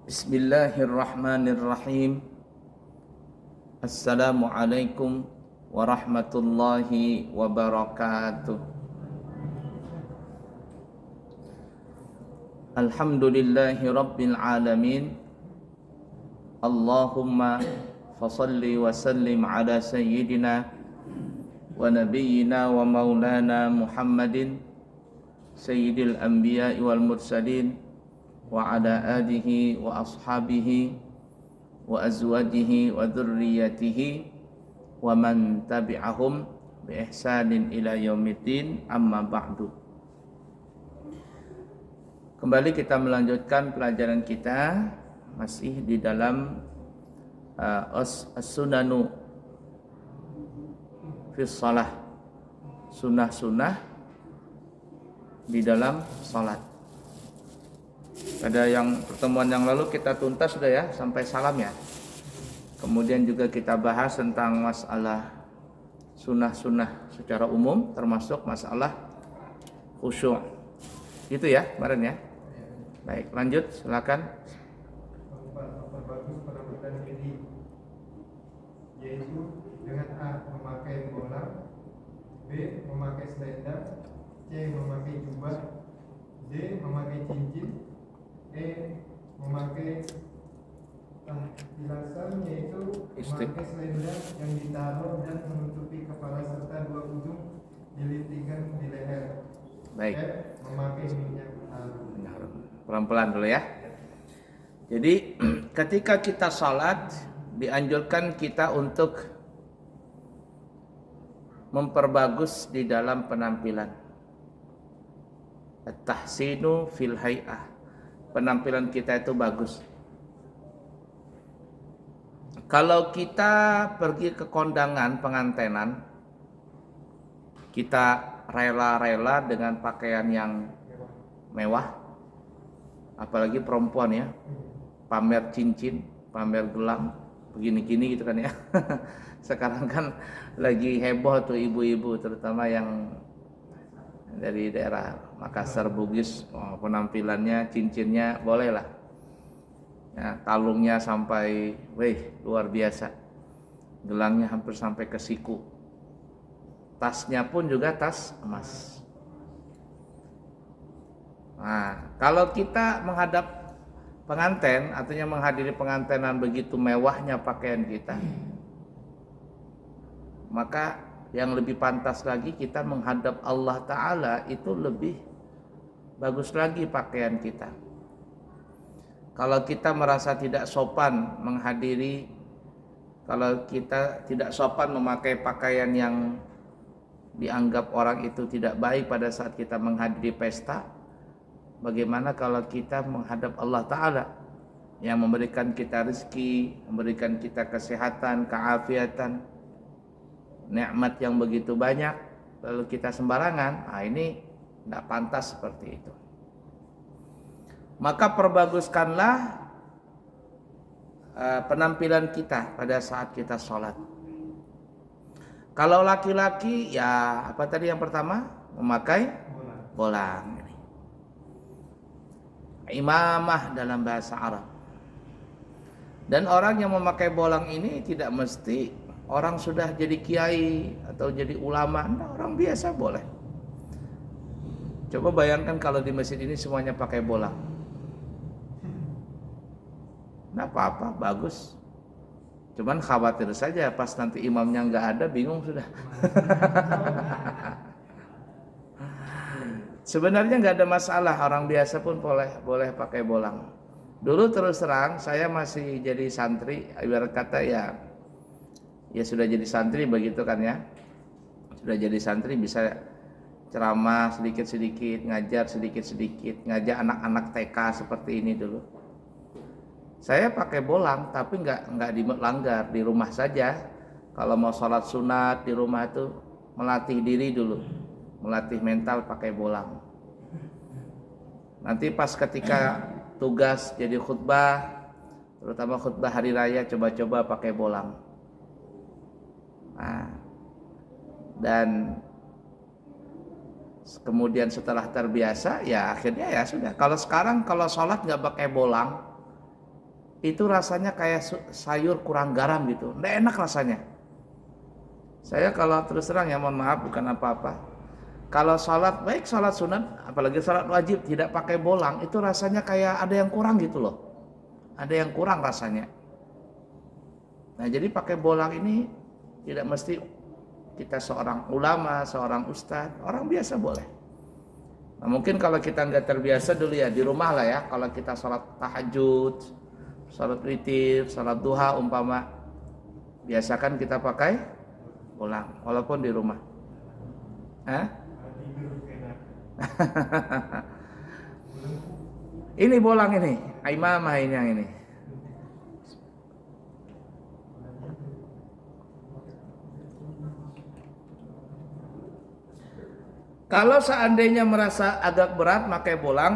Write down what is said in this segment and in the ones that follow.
Bismillahirrahmanirrahim. Assalamualaikum warahmatullahi wabarakatuh. Alhamdulillahi rabbil alamin. Allahumma fasalli wa sallim ala sayyidina wa nabiyyina wa maulana Muhammadin sayyidil anbiya'i wal mursalin wa ala alihi wa ashabihi wa azwajihi wa dhurriyyatihi wa man tabi'ahum bi ihsanin ila yaumiddin, amma ba'du. Kembali kita melanjutkan pelajaran kita masih di dalam as-sunanu fi shalah, sunnah-sunnah di dalam salat. Pada yang pertemuan yang lalu kita tuntas sudah ya sampai salam ya. Kemudian juga kita bahas tentang masalah sunnah-sunnah secara umum, termasuk masalah khusyuk. Itu ya kemarin ya. Baik, lanjut silakan. Bagus penampilan ini, yaitu dengan A. memakai bola, B. memakai selendang, C. memakai jubah, D. memakai cincin, E. memakai tampilasan, yaitu memakai selendang yang ditaruh dan menutupi kepala serta dua ujung dilintingkan di leher. Baik. F. memakai minyak harum. Pelan-pelan dulu ya. Jadi ketika kita salat dianjurkan kita untuk memperbagus di dalam penampilan. At-tahsinu fil hay'ah. Penampilan kita itu bagus. Kalau kita pergi ke kondangan pengantenan, kita rela-rela dengan pakaian yang mewah, apalagi perempuan ya, pamer cincin, pamer gelang, begini-gini gitu kan ya. Sekarang kan lagi heboh tuh ibu-ibu, terutama yang dari daerah Makassar, Bugis, penampilannya, cincinnya boleh lah ya, kalungnya sampai luar biasa, gelangnya hampir sampai ke siku, tasnya pun juga tas emas. Nah, kalau kita menghadap pengantin, artinya menghadiri pengantinan begitu mewahnya pakaian kita, maka yang lebih pantas lagi kita menghadap Allah Ta'ala, itu lebih bagus lagi pakaian kita. Kalau kita merasa tidak sopan menghadiri, kalau kita tidak sopan memakai pakaian yang dianggap orang itu tidak baik pada saat kita menghadiri pesta, bagaimana kalau kita menghadap Allah Ta'ala yang memberikan kita rezeki, memberikan kita kesehatan, keafiatan, nikmat yang begitu banyak, lalu kita sembarangan, ini tidak pantas seperti itu. Maka perbaguskanlah penampilan kita pada saat kita sholat. Kalau laki-laki ya apa tadi yang pertama? Memakai bolang. Imamah dalam bahasa Arab. Dan orang yang memakai bolang ini tidak mesti orang sudah jadi kiai atau jadi ulama, orang biasa boleh. Coba bayangkan kalau di masjid ini semuanya pakai bolang. Nggak apa-apa, bagus. Cuman khawatir saja pas nanti imamnya nggak ada, bingung sudah. Sebenarnya nggak ada masalah, orang biasa pun boleh pakai bolang. Dulu terus terang saya masih jadi santri, ibarat kata ya sudah jadi santri begitu kan ya. Sudah jadi santri bisa ceramah sedikit-sedikit, ngajar sedikit-sedikit, ngajak anak-anak TK seperti ini dulu. Saya pakai bolang tapi nggak dilanggar, di rumah saja. Kalau mau sholat sunat di rumah itu melatih diri dulu, melatih mental pakai bolang. Nanti pas ketika tugas jadi khutbah, terutama khutbah hari raya, coba-coba pakai bolang. Nah, dan kemudian setelah terbiasa ya akhirnya ya sudah. Kalau sekarang kalau sholat nggak pakai bolang, itu rasanya kayak sayur kurang garam gitu, nggak enak rasanya. Saya kalau terus terang ya, mohon maaf, bukan apa-apa, kalau sholat, baik sholat sunat apalagi sholat wajib tidak pakai bolang, itu rasanya kayak ada yang kurang gitu loh, ada yang kurang rasanya. Nah jadi pakai bolang ini tidak mesti kita seorang ulama, seorang ustadz, orang biasa boleh. Nah mungkin kalau kita nggak terbiasa dulu ya di rumah lah ya, kalau kita sholat tahajud, sholat witir, sholat duha umpama, biasakan kita pakai bolang walaupun di rumah. Ini bolang ini, imamah ini yang ini. Kalau seandainya merasa agak berat pakai bolang,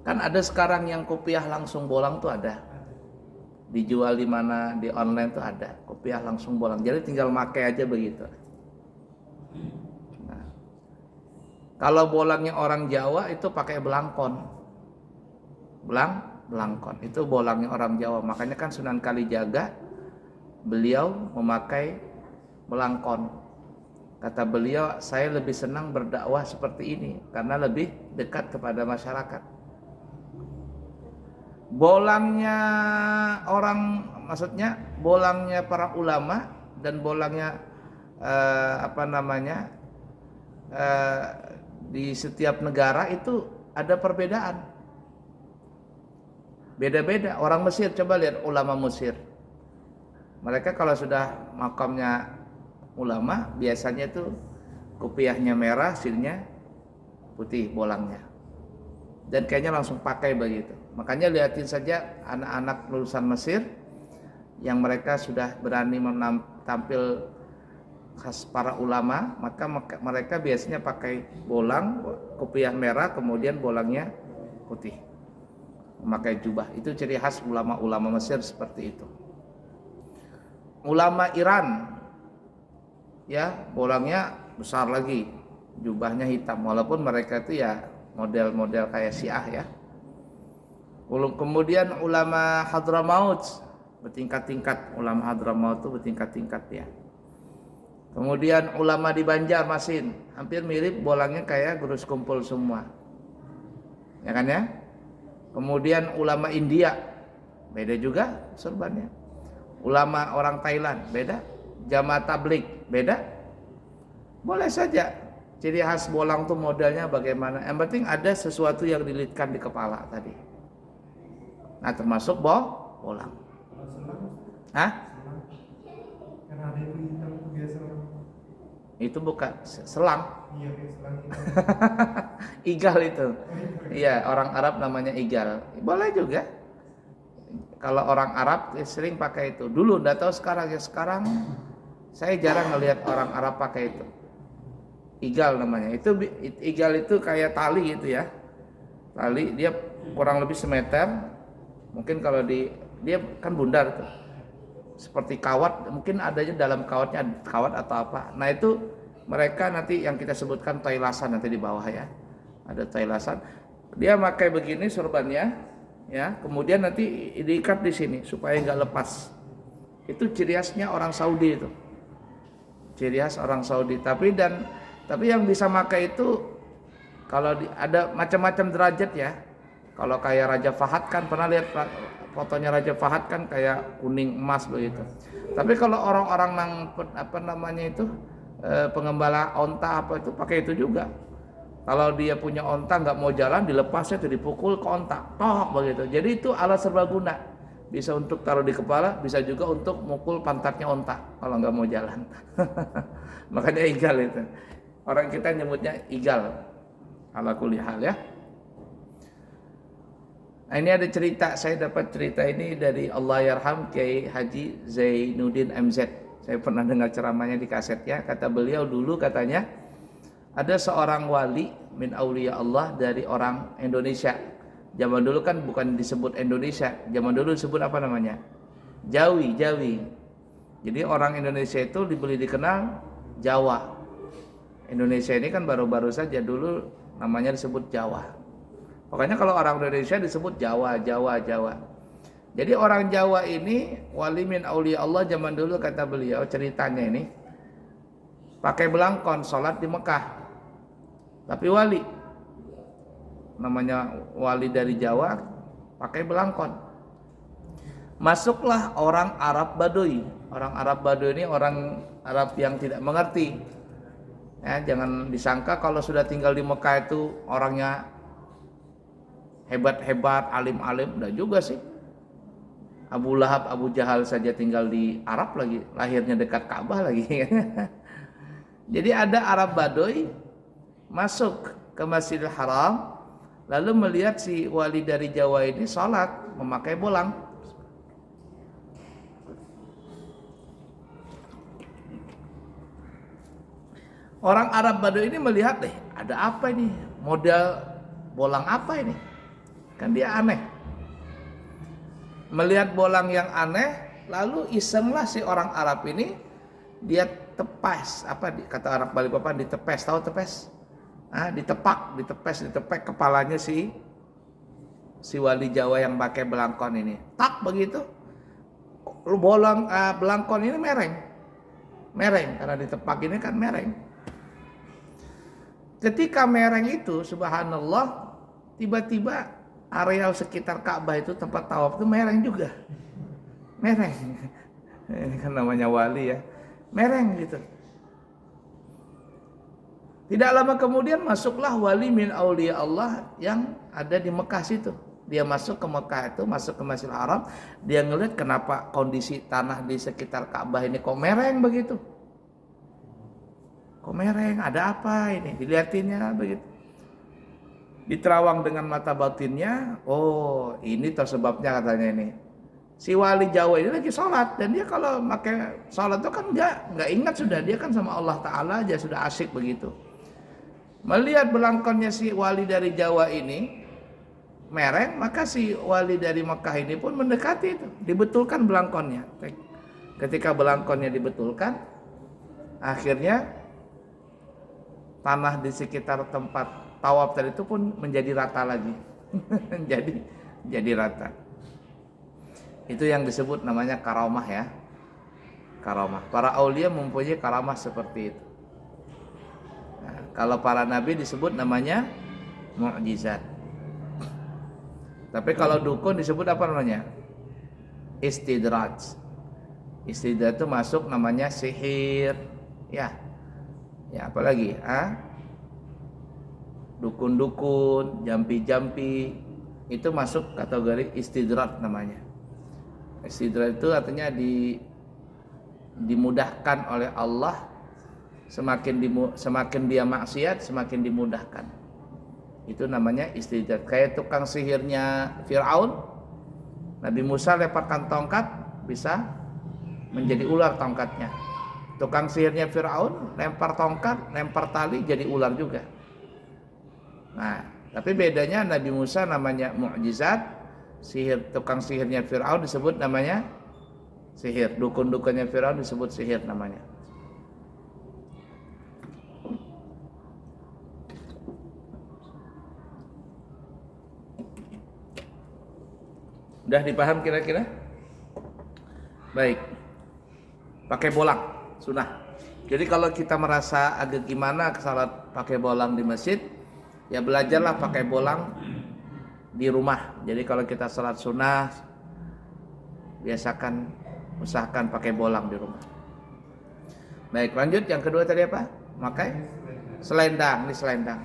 kan ada sekarang yang kopiah langsung bolang tuh ada. Dijual di mana, di online tuh ada kopiah langsung bolang. Jadi tinggal pakai aja begitu. Nah, kalau bolangnya orang Jawa itu pakai belangkon. Belangkon itu bolangnya orang Jawa. Makanya kan Sunan Kalijaga beliau memakai belangkon. Kata beliau, saya lebih senang berdakwah seperti ini karena lebih dekat kepada masyarakat. Bolangnya orang, maksudnya bolangnya para ulama dan bolangnya di setiap negara itu ada perbedaan. Beda-beda. Orang Mesir, coba lihat ulama Mesir. Mereka kalau sudah makamnya ulama biasanya tuh kopiahnya merah, sirnya putih bolangnya, dan kayaknya langsung pakai begitu. Makanya lihatin saja anak-anak lulusan Mesir yang mereka sudah berani tampil khas para ulama, maka mereka biasanya pakai bolang, kopiah merah, kemudian bolangnya putih, memakai jubah. Itu ciri khas ulama-ulama Mesir seperti itu. Ulama Iran ya bolangnya besar lagi, jubahnya hitam, walaupun mereka itu ya model-model kayak Syiah ya. Kemudian ulama Hadramaut bertingkat-tingkat, ulama Hadramaut itu bertingkat-tingkat ya. Kemudian ulama di Banjarmasin hampir mirip, bolangnya kayak gurus kumpul semua, ya kan ya. Kemudian ulama India beda juga sorbannya. Ulama orang Thailand beda. Jamaah tabligh beda. Boleh saja ciri khas bolang tuh modelnya bagaimana, yang penting ada sesuatu yang dililitkan di kepala tadi. Nah termasuk bolang. Karena ada itu hitam itu biasa. Itu bukan selang. Iya, selang itu. Igal itu. Iya, orang Arab namanya igal. Boleh juga. Kalau orang Arab sering pakai itu. Dulu enggak tahu sekarang ya, sekarang saya jarang melihat orang Arab pakai itu. Igal namanya. Igal itu kayak tali gitu ya. Tali dia kurang lebih semeter. Mungkin kalau dia kan bundar tuh. Seperti kawat, mungkin adanya dalam kawatnya kawat atau apa. Nah itu mereka nanti yang kita sebutkan toilasan nanti di bawah ya. Ada toilasan. Dia pakai begini sorbannya ya. Kemudian nanti diikat di sini supaya nggak lepas. Itu ciri khasnya orang Saudi itu. Ciri khas orang Saudi. Tapi yang bisa pakai itu kalau ada macam-macam derajat ya. Kalau kayak Raja Fahad kan, pernah lihat fotonya Raja Fahad kan kayak kuning emas begitu. Tapi kalau orang-orang pengembala onta apa itu pakai itu juga. Kalau dia punya onta nggak mau jalan, dilepasnya itu dipukul ke onta, tok begitu. Jadi itu alat serbaguna. Bisa untuk taruh di kepala, bisa juga untuk mukul pantatnya onta kalau nggak mau jalan. Makanya igal itu. Orang kita nyebutnya igal. Ala kulli hal ya. Nah, ini ada cerita, saya dapat cerita ini dari Allahyarham Kiai Haji Zainuddin MZ. Saya pernah dengar ceramahnya di kaset ya. Kata beliau dulu katanya ada seorang wali min auliya Allah dari orang Indonesia. Zaman dulu kan bukan disebut Indonesia, zaman dulu disebut apa namanya? Jawi. Jadi orang Indonesia itu dikenal Jawa. Indonesia ini kan baru-baru saja, dulu namanya disebut Jawa. Pokoknya kalau orang Indonesia disebut Jawa. Jadi orang Jawa ini wali min aulia Allah zaman dulu kata beliau ceritanya ini pakai belangkon sholat di Mekah. Tapi wali namanya wali dari Jawa pakai belangkon. Masuklah orang Arab Baduy. Orang Arab Baduy ini orang Arab yang tidak mengerti. Ya, jangan disangka kalau sudah tinggal di Mekah itu orangnya hebat-hebat, alim-alim. Enggak juga sih. Abu Lahab, Abu Jahal saja tinggal di Arab lagi, lahirnya dekat Ka'bah lagi. Jadi ada Arab Baduy masuk ke Masjidil Haram, lalu melihat si wali dari Jawa ini sholat memakai bolang. Orang Arab Baduy ini melihat, ada apa ini? Model bolang apa ini? Kan dia aneh. Melihat bolang yang aneh, lalu isenglah si orang Arab ini, dia tepes, kata orang Balikpapan, ditepes, tahu tepes? Ditepek kepalanya si wali Jawa yang pakai belangkon ini. Tak begitu, belangkon ini mereng karena ditepak ini kan mereng. Ketika mereng itu, subhanallah, tiba-tiba areal sekitar Ka'bah itu tempat tawaf itu mereng juga. Mereng. Ini kan namanya wali ya. Mereng gitu. Tidak lama kemudian masuklah wali min aulia Allah yang ada di Mekah situ. Dia masuk ke Mekah itu, masuk ke Masjidil Haram, dia ngelihat kenapa kondisi tanah di sekitar Ka'bah ini kok mereng begitu. Kok mereng? Ada apa ini? Dilihatinnya begitu. Diterawang dengan mata batinnya, oh ini tersebabnya katanya ini. Si wali Jawa ini lagi sholat, dan dia kalau pakai sholat itu kan nggak ingat sudah, dia kan sama Allah Ta'ala aja sudah asyik begitu. Melihat belangkonnya si wali dari Jawa ini mereng, maka si wali dari Mekah ini pun mendekati itu, dibetulkan belangkonnya. Ketika belangkonnya dibetulkan, akhirnya tanah di sekitar tempat tawaf tadi itu pun menjadi rata lagi. jadi rata. Itu yang disebut namanya karamah ya. Karamah. Para aulia mempunyai karamah seperti itu. Nah, kalau para nabi disebut namanya mukjizat. Tapi kalau dukun disebut apa namanya? Istidraj. Istidraj itu masuk namanya sihir. Ya apa lagi? Dukun-dukun, jampi-jampi, itu masuk kategori istidrat namanya. Istidrat itu artinya dimudahkan oleh Allah, semakin dia maksiat semakin dimudahkan. Itu namanya istidrat. Kayak tukang sihirnya Fir'aun, Nabi Musa lemparkan tongkat bisa menjadi ular tongkatnya. Tukang sihirnya Fir'aun lempar tongkat, lempar tali jadi ular juga. Nah, tapi bedanya Nabi Musa namanya mukjizat, tukang sihirnya Fir'aun disebut namanya sihir, dukun-dukunnya Fir'aun disebut sihir namanya. Udah dipaham kira-kira? Baik. Pakai bolang, sunnah. Jadi kalau kita merasa agak gimana salat pakai bolang di masjid, ya belajarlah pakai bolang di rumah. Jadi kalau kita salat sunnah, usahakan pakai bolang di rumah. Baik, lanjut yang kedua tadi apa? Pakai selendang, ini selendang.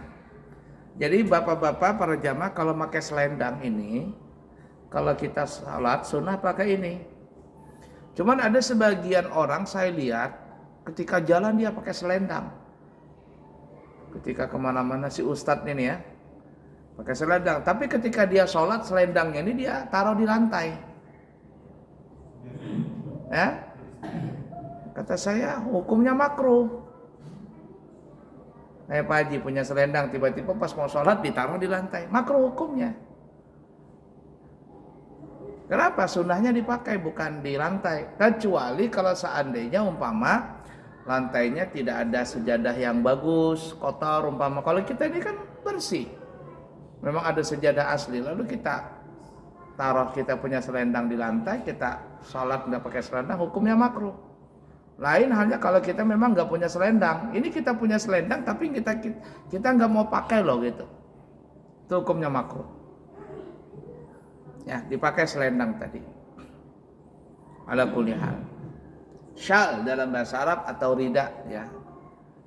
Jadi bapak-bapak para jamaah kalau pakai selendang ini, kalau kita salat sunnah pakai ini. Cuman ada sebagian orang saya lihat ketika jalan dia pakai selendang. Ketika kemana-mana si ustadz ini ya pakai selendang, tapi ketika dia sholat selendangnya ini dia taruh di lantai. Ya, kata saya hukumnya makruh. Pak Haji punya selendang, tiba-tiba pas mau sholat ditaruh di lantai, makruh hukumnya. Kenapa? Sunnahnya dipakai bukan di lantai, kecuali kalau seandainya umpama lantainya tidak ada sejadah yang bagus, kotor umpama. Kalau kita ini kan bersih, memang ada sejadah asli, lalu kita taruh kita punya selendang di lantai, kita sholat nggak pakai selendang, hukumnya makruh. Lain halnya kalau kita memang nggak punya selendang. Ini kita punya selendang tapi kita nggak mau pakai loh gitu. Itu hukumnya makruh. Ya, dipakai selendang tadi. Ala kulli hal. Syal dalam bahasa Arab atau rida ya.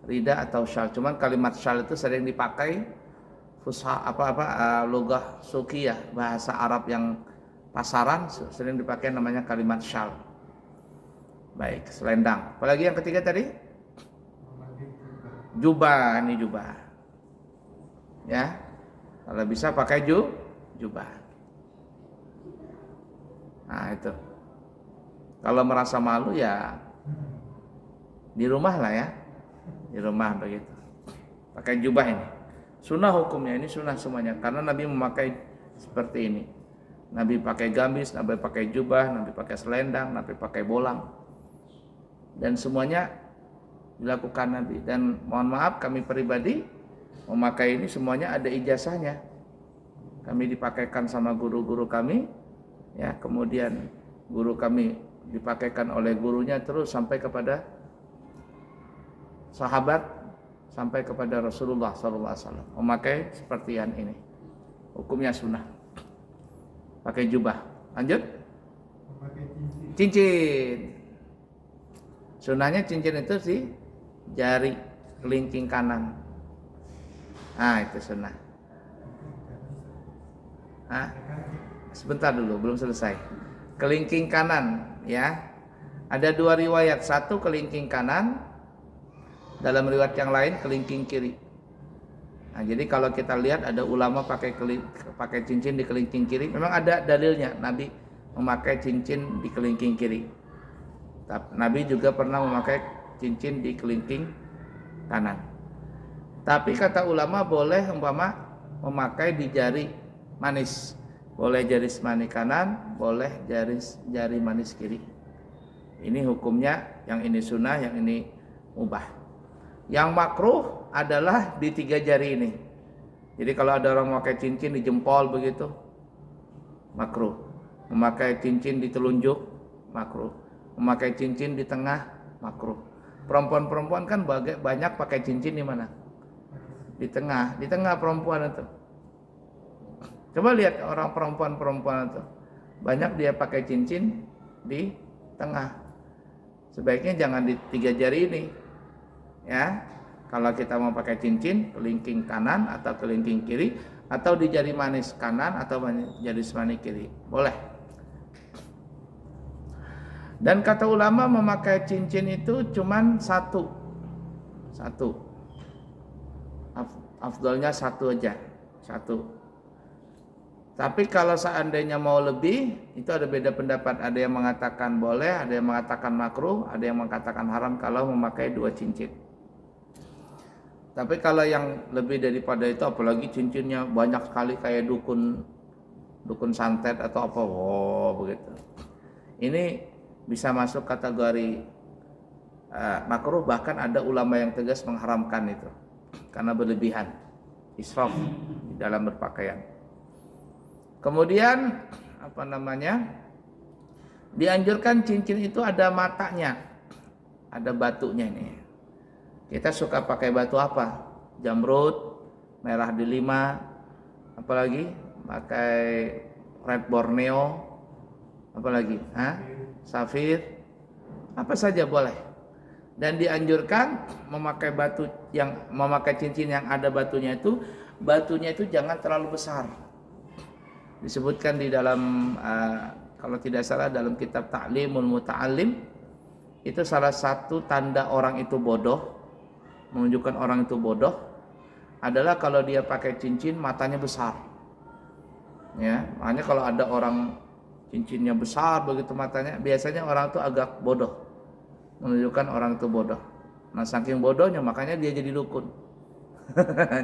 Rida atau syal. Cuman kalimat syal itu sering dipakai fusha lugah sukiyah, bahasa Arab yang pasaran sering dipakai namanya kalimat syal. Baik, selendang. Apalagi yang ketiga tadi? Jubah, ini jubah. Ya. Kalau bisa pakai jubah. Nah, itu. Kalau merasa malu ya di rumah lah ya. Di rumah begitu. Pakai jubah ini. Sunnah hukumnya, ini sunnah semuanya. Karena Nabi memakai seperti ini. Nabi pakai gamis, Nabi pakai jubah, Nabi pakai selendang, Nabi pakai bolang. Dan semuanya dilakukan Nabi. Dan mohon maaf kami pribadi memakai ini semuanya ada ijazahnya. Kami dipakaikan sama guru-guru kami. Ya, kemudian guru kami dipakaikan oleh gurunya terus sampai kepada sahabat, sampai kepada Rasulullah SAW memakai seperti yang ini. Hukumnya sunnah. Pakai jubah. Lanjut. Cincin. Sunnahnya cincin itu di jari kelingking kanan. Ah, itu sunnah. Ah, sebentar dulu, belum selesai. Kelingking kanan, ya. Ada dua riwayat, satu kelingking kanan, dalam riwayat yang lain kelingking kiri. Nah, jadi kalau kita lihat ada ulama pakai cincin di kelingking kiri, memang ada dalilnya Nabi memakai cincin di kelingking kiri. Nabi juga pernah memakai cincin di kelingking kanan. Tapi kata ulama boleh memakai di jari manis. Boleh jari manis kanan, boleh jari manis kiri. Ini hukumnya, yang ini sunnah, yang ini mubah. Yang makruh adalah di 3 jari ini. Jadi kalau ada orang memakai cincin di jempol begitu, makruh. Memakai cincin di telunjuk, makruh. Memakai cincin di tengah, makruh. Perempuan-perempuan kan banyak pakai cincin di mana? Di tengah perempuan itu. Coba lihat orang perempuan itu. Banyak dia pakai cincin di tengah. Sebaiknya jangan di 3 jari ini. Ya. Kalau kita mau pakai cincin kelingking kanan atau kelingking kiri, atau di jari manis kanan atau jari manis kiri. Boleh. Dan kata ulama memakai cincin itu cuman satu. Afdalnya satu aja. Satu. Tapi kalau seandainya mau lebih, itu ada beda pendapat. Ada yang mengatakan boleh, ada yang mengatakan makruh, ada yang mengatakan haram kalau memakai 2 cincin. Tapi kalau yang lebih daripada itu, apalagi cincinnya banyak sekali kayak dukun santet atau apa, begitu. Ini bisa masuk kategori makruh, bahkan ada ulama yang tegas mengharamkan itu karena berlebihan, israf di dalam berpakaian. Kemudian dianjurkan cincin itu ada matanya, ada batunya ini. Kita suka pakai batu apa? Jamrud, merah delima, apalagi pakai red Borneo, apalagi? Safir, apa saja boleh. Dan dianjurkan memakai cincin yang ada batunya itu jangan terlalu besar. Disebutkan di dalam kalau tidak salah dalam kitab Ta'limul Muta'allim, itu salah satu tanda orang itu bodoh, menunjukkan orang itu bodoh adalah kalau dia pakai cincin matanya besar. Ya, makanya kalau ada orang cincinnya besar begitu matanya, biasanya orang itu agak bodoh, menunjukkan orang itu bodoh. Nah, saking bodohnya makanya dia jadi dukun.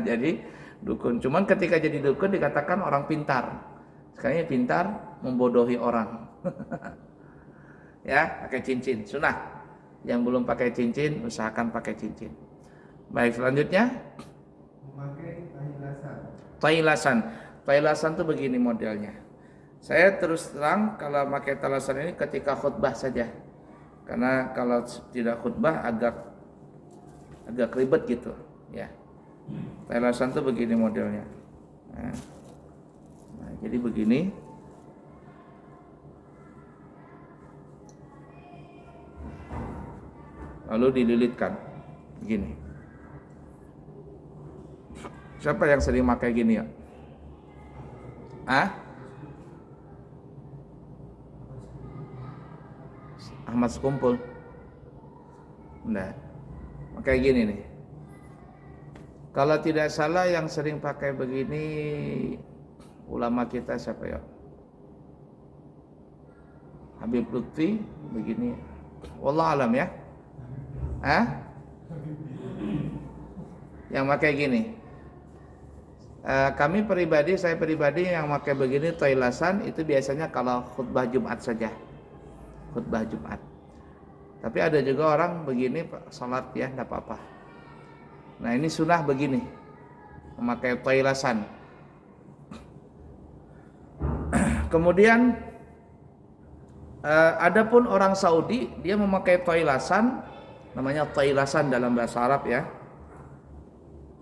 Jadi dukun. Cuman ketika jadi dukun dikatakan orang pintar. Sekalinya pintar membodohi orang. Ya, pakai cincin sunnah. Yang belum pakai cincin usahakan pakai cincin. Baik, selanjutnya memakai tailasan. Tailasan tuh begini modelnya. Saya terus terang kalau pakai tailasan ini ketika khutbah saja. Karena kalau tidak khutbah agak ribet gitu, ya. Tailasan tuh begini modelnya. Nah, jadi begini. Lalu dililitkan begini. Siapa yang sering pakai gini ya? Ahmad Sekumpul. Nah, kayak gini nih. Kalau tidak salah yang sering pakai begini ulama kita siapa ya? Habib Lutfi begini. Wallah alam ya. Yang pakai gini. Saya pribadi yang pakai begini tailasan itu biasanya kalau khutbah Jumat saja. Khutbah Jumat. Tapi ada juga orang begini salat ya, enggak apa-apa. Nah, ini sunnah begini. Memakai tailasan. Kemudian adapun orang Saudi dia memakai tailasan, namanya tailasan dalam bahasa Arab ya.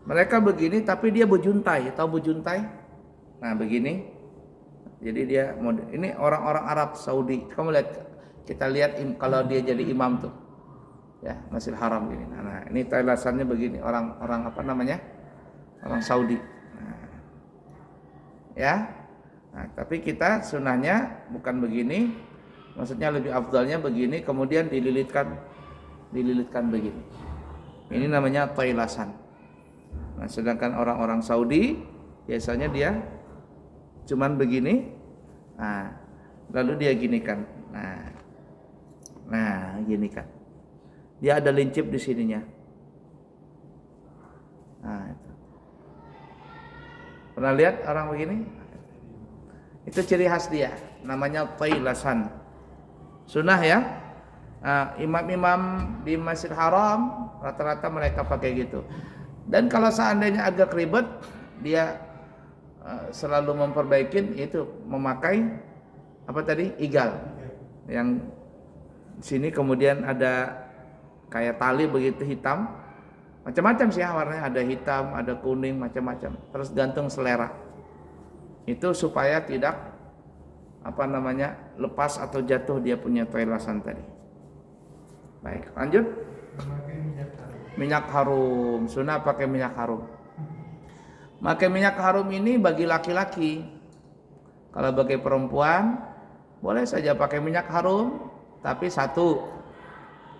Mereka begini tapi dia bejuntai, tahu bejuntai? Nah, begini. Jadi dia ini orang-orang Arab Saudi. Kamu lihat, kita lihat kalau dia jadi imam tuh. Ya, Masjidil Haram gini. Nah, ini tailasannya begini, orang apa namanya? Orang Saudi. Nah, ya. Nah, tapi kita sunahnya bukan begini. Maksudnya lebih afdalnya begini, kemudian dililitkan begini. Ini namanya tailasan. Nah, sedangkan orang-orang Saudi biasanya dia cuman begini. Nah, lalu dia ginikan. Nah, ginikan. Dia ada lincip di sininya. Nah, itu. Pernah lihat orang begini? Itu ciri khas dia, namanya tailasan. Sunnah ya. Imam-imam di Masjidil Haram rata-rata mereka pakai gitu. Dan kalau seandainya agak ribet, dia selalu memperbaikin itu memakai apa tadi? Igal. Yang sini kemudian ada kayak tali begitu hitam. Macam-macam sih ya warnanya, ada hitam, ada kuning, macam-macam. Terus gantung selera. Itu supaya tidak lepas atau jatuh dia punya tailasan tadi. Baik, lanjut. Minyak harum, sunnah pakai minyak harum. Pakai minyak harum ini bagi laki-laki. Kalau bagi perempuan boleh saja pakai minyak harum, tapi satu,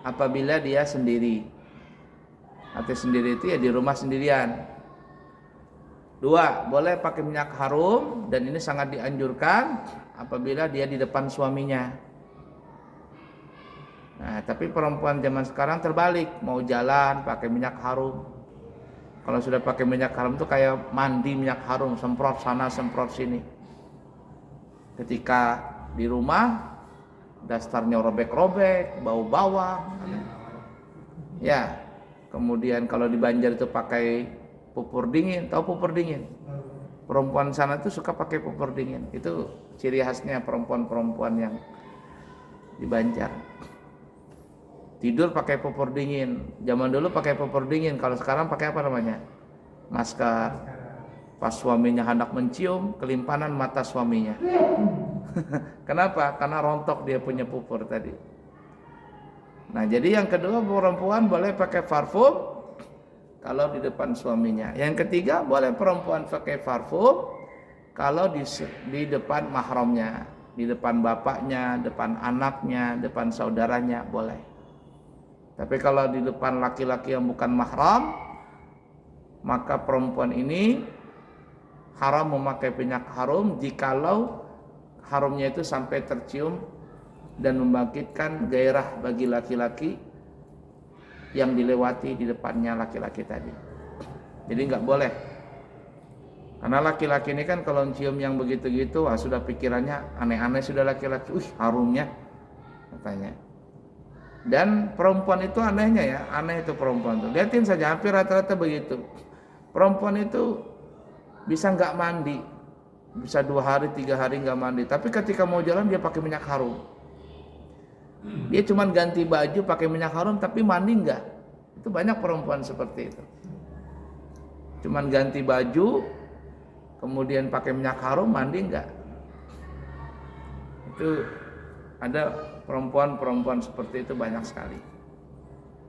apabila dia sendiri. Atau sendiri itu ya di rumah sendirian. Dua, boleh pakai minyak harum dan ini sangat dianjurkan apabila dia di depan suaminya. Nah, tapi perempuan zaman sekarang terbalik, mau jalan pakai minyak harum. Kalau sudah pakai minyak harum itu kayak mandi minyak harum, semprot sana semprot sini. Ketika di rumah dasarnya robek-robek, bau bawang. Ya. Kemudian kalau di Banjar itu pakai pupur dingin, tahu pupur dingin? Perempuan sana itu suka pakai pupur dingin. Itu ciri khasnya perempuan-perempuan yang di Banjar. Tidur pakai pupur dingin. Zaman dulu pakai pupur dingin, kalau sekarang pakai apa namanya? Masker. Pas suaminya hendak mencium, kelimpanan mata suaminya. Kenapa? Karena rontok dia punya pupur tadi. Nah, jadi yang kedua perempuan boleh pakai parfum kalau di depan suaminya. Yang ketiga boleh perempuan pakai parfum kalau di depan mahramnya, di depan bapaknya, depan anaknya, depan saudaranya boleh. Tapi kalau di depan laki-laki yang bukan mahram, maka perempuan ini haram memakai minyak harum jikalau harumnya itu sampai tercium dan membangkitkan gairah bagi laki-laki yang dilewati di depannya laki-laki tadi. Jadi nggak boleh. Karena laki-laki ini kan kalau cium yang begitu-gitu, sudah pikirannya aneh-aneh sudah laki-laki. Harumnya katanya. Dan perempuan itu anehnya ya, aneh itu perempuan tuh. Lihatin saja hampir rata-rata begitu. Perempuan itu bisa nggak mandi, bisa 2 hari 3 hari nggak mandi, tapi ketika mau jalan dia pakai minyak harum. Dia cuman ganti baju pakai minyak harum tapi mandi nggak. Itu banyak perempuan seperti itu. Cuman ganti baju kemudian pakai minyak harum, mandi nggak. Itu ada perempuan-perempuan seperti itu banyak sekali.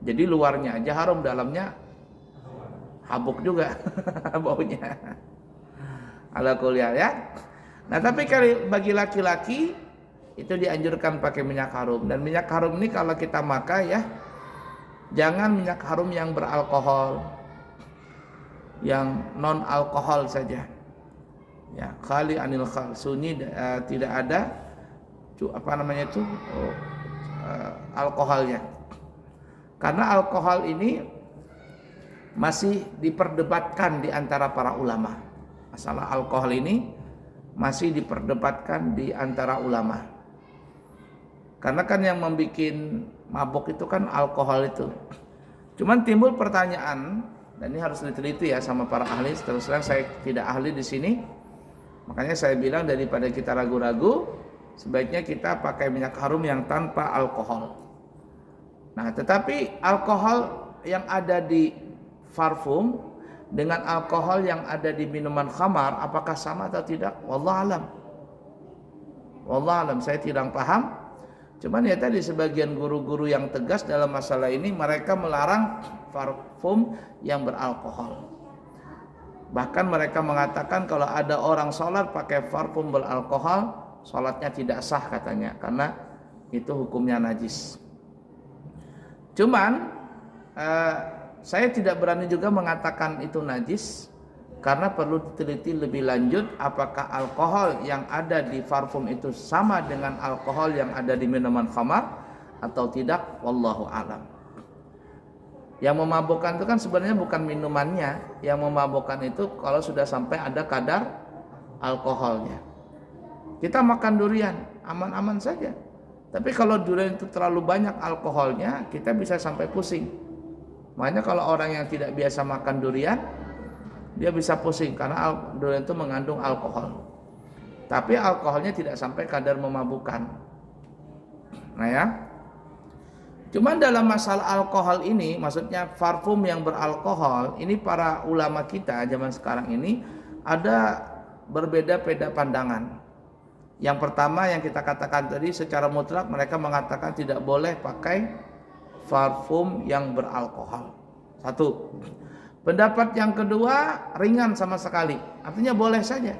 Jadi luarnya aja harum, dalamnya habuk juga baunya. Ala kuliah ya. Nah, tapi bagi laki-laki itu dianjurkan pakai minyak harum. Dan minyak harum ini kalau kita makai ya, jangan minyak harum yang beralkohol, yang non alkohol saja. Ya, khali anil khal, sunyi, tidak ada alkoholnya. Karena alkohol ini masih diperdebatkan di antara para ulama. Masalah alkohol ini masih diperdebatkan di antara ulama. Karena kan yang membuat mabuk itu kan alkohol itu. Cuman timbul pertanyaan, dan ini harus diteliti ya sama para ahli. Terus terang saya tidak ahli di sini. Makanya saya bilang daripada kita ragu-ragu, sebaiknya kita pakai minyak harum yang tanpa alkohol. Nah, tetapi alkohol yang ada di parfum dengan alkohol yang ada di minuman khamar, apakah sama atau tidak? Wallahu alam. Wallahu alam, saya tidak paham. Cuman ya tadi sebagian guru-guru yang tegas dalam masalah ini, mereka melarang parfum yang beralkohol. Bahkan mereka mengatakan kalau ada orang sholat pakai parfum beralkohol, sholatnya tidak sah katanya, karena itu hukumnya najis. Cuman saya tidak berani juga mengatakan itu najis, karena perlu diteliti lebih lanjut apakah alkohol yang ada di parfum itu sama dengan alkohol yang ada di minuman khamar atau tidak. Wallahu a'lam. Yang memabukkan itu kan sebenarnya bukan minumannya, yang memabukkan itu kalau sudah sampai ada kadar alkoholnya. Kita makan durian aman-aman saja, tapi kalau durian itu terlalu banyak alkoholnya, kita bisa sampai pusing. Makanya kalau orang yang tidak biasa makan durian, dia bisa pusing karena durian itu mengandung alkohol. Tapi alkoholnya tidak sampai kadar memabukkan. Nah ya. Cuman dalam masalah alkohol ini, maksudnya parfum yang beralkohol, ini para ulama kita zaman sekarang ini ada berbeda-beda pandangan. Yang pertama yang kita katakan tadi, secara mutlak mereka mengatakan tidak boleh pakai parfum yang beralkohol. Satu. Pendapat yang kedua ringan sama sekali, artinya boleh saja.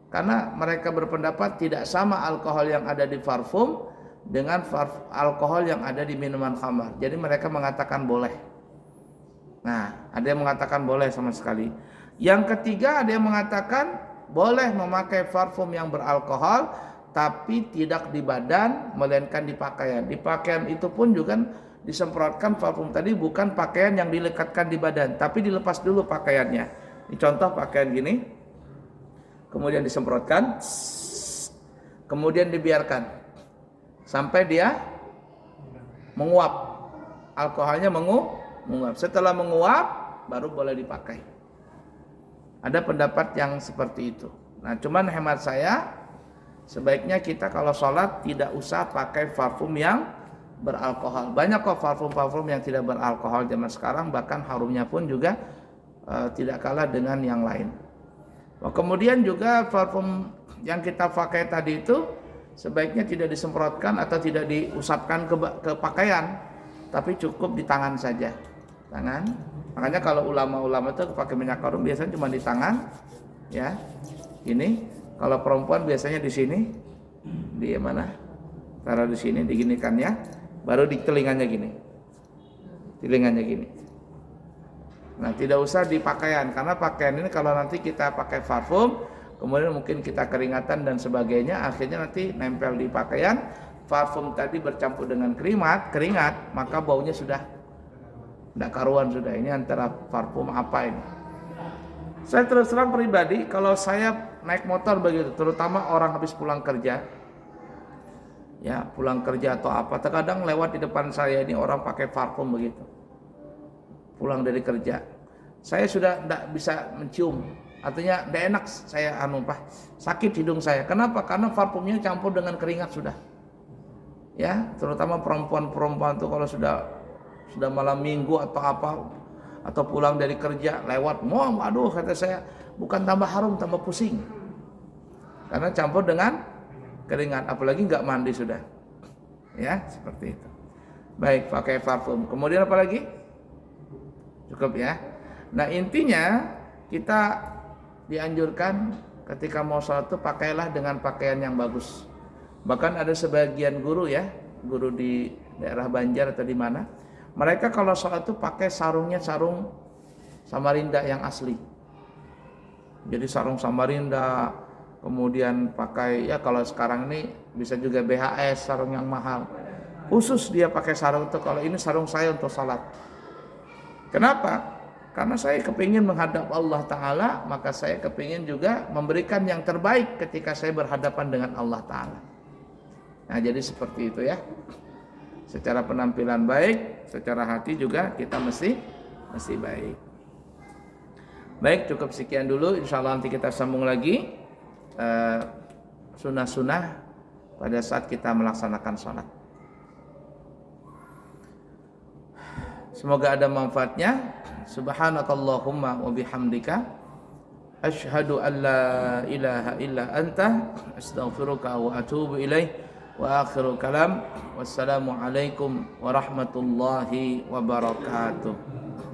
Karena mereka berpendapat tidak sama alkohol yang ada di parfum dengan alkohol yang ada di minuman khamar. Jadi mereka mengatakan boleh. Nah, ada yang mengatakan boleh sama sekali. Yang ketiga ada yang mengatakan boleh memakai parfum yang beralkohol, tapi tidak di badan melainkan di pakaian. Di pakaian itu pun juga disemprotkan parfum tadi, bukan pakaian yang dilekatkan di badan, tapi dilepas dulu pakaiannya. Ini contoh pakaian gini, kemudian disemprotkan, kemudian dibiarkan sampai dia menguap, alkoholnya menguap. Setelah menguap baru boleh dipakai. Ada pendapat yang seperti itu. Nah, cuman hemat saya, sebaiknya kita kalau sholat tidak usah pakai parfum yang beralkohol. Banyak kok parfum-parfum yang tidak beralkohol zaman sekarang, bahkan harumnya pun juga tidak kalah dengan yang lain. Kemudian juga parfum yang kita pakai tadi itu sebaiknya tidak disemprotkan atau tidak diusapkan ke pakaian, tapi cukup di tangan saja. Tangan. Makanya kalau ulama-ulama itu pakai minyak harum biasanya cuma di tangan, ya. Ini kalau perempuan biasanya di sini, di mana? Taruh di sini, diginikan ya. Baru di telinganya gini. Telinganya gini. Nah, tidak usah di pakaian, karena pakaian ini kalau nanti kita pakai parfum, kemudian mungkin kita keringatan dan sebagainya, akhirnya nanti nempel di pakaian, parfum tadi bercampur dengan keringat, maka baunya sudah tidak karuan sudah. Ini antara parfum apa ini? Saya terus terang pribadi, kalau saya naik motor begitu, terutama orang habis pulang kerja, ya pulang kerja atau apa, terkadang lewat di depan saya ini orang pakai parfum begitu, pulang dari kerja, saya sudah tidak bisa mencium Artinya tidak enak saya sakit hidung saya. Kenapa? Karena parfumnya campur dengan keringat sudah. Ya, terutama perempuan-perempuan tuh kalau sudah malam minggu atau apa atau pulang dari kerja lewat, aduh kata saya, bukan tambah harum tambah pusing. Karena campur dengan keringat, apalagi nggak mandi sudah. Ya, seperti itu. Baik, pakai parfum. Kemudian apa lagi? Cukup ya. Nah, intinya kita dianjurkan ketika mau sholat itu pakailah dengan pakaian yang bagus. Bahkan ada sebagian guru di daerah Banjar atau di mana, mereka kalau sholat itu pakai sarung Samarinda yang asli. Jadi sarung Samarinda, kemudian pakai kalau sekarang ini bisa juga BHS, sarung yang mahal. Khusus dia pakai sarung itu, kalau ini sarung saya untuk sholat. Kenapa? Karena saya kepingin menghadap Allah Ta'ala, maka saya kepingin juga memberikan yang terbaik ketika saya berhadapan dengan Allah Ta'ala. Nah, jadi seperti itu ya. Secara penampilan baik, secara hati juga kita mesti baik. Baik, cukup sekian dulu. Insya Allah nanti kita sambung lagi sunnah-sunnah pada saat kita melaksanakan sholat. Semoga ada manfaatnya. Subhanakallahumma wa bihamdika asyhadu an la ilaha illa anta astaghfiruka wa atubu ilaih. Wa akhiru kalam, wassalamu alaikum warahmatullahi wabarakatuh.